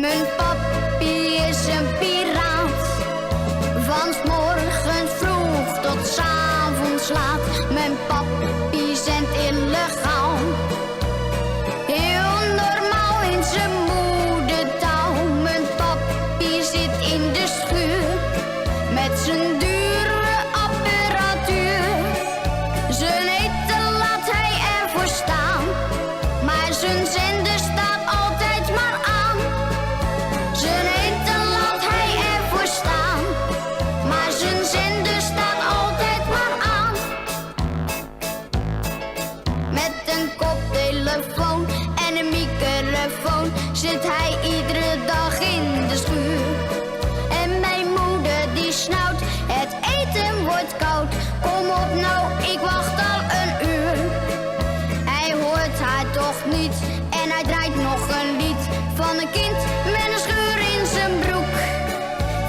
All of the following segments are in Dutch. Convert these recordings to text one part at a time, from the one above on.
Mijn papi is een piraat, van 's morgens vroeg tot 's avonds laat. Mijn papi zendt illegaal, heel normaal in zijn moedertaal. Mijn papi zit in de schuur met zijn dure apparatuur. Zijn eten laat hij ervoor staan, maar zijn zender staat altijd maar aan. Zijn eten laat hij ervoor staan, maar zijn zender staat altijd maar aan. Met een koptelefoon en een microfoon zit hij iedere dag in de schuur. En mijn moeder die snauwt, het eten wordt koud. Kom op nou, ik wacht al een uur. Hij hoort haar toch niet en hij draait nog een lied van een kind met een scheur in zijn broek.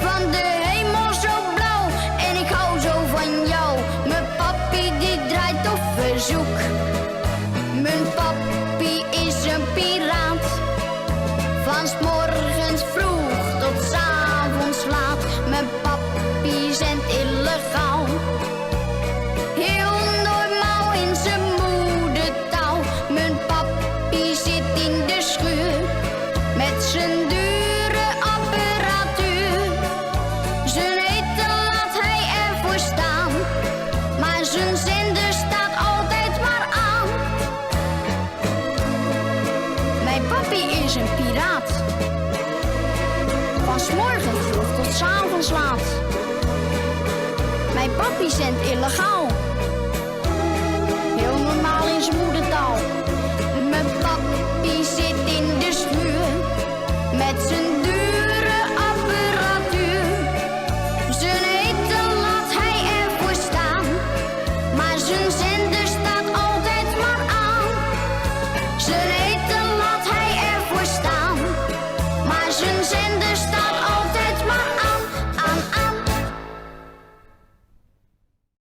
Van de hemel zo blauw en ik hou zo van jou. Mijn papi die draait op verzoek. Mijn papi is een piraat, van 's morgens vroeg tot 's avonds laat. Mijn papi zendt illegaal, heel normaal in zijn moedertaal. Mijn papi zit in de schuur met zijn dure apparatuur. Zijn eten laat hij ervoor staan, maar zijn zender staat altijd maar aan. Mijn papi is een piraat, van 's morgens vroeg tot 's avonds laat. Mijn papi zendt illegaal,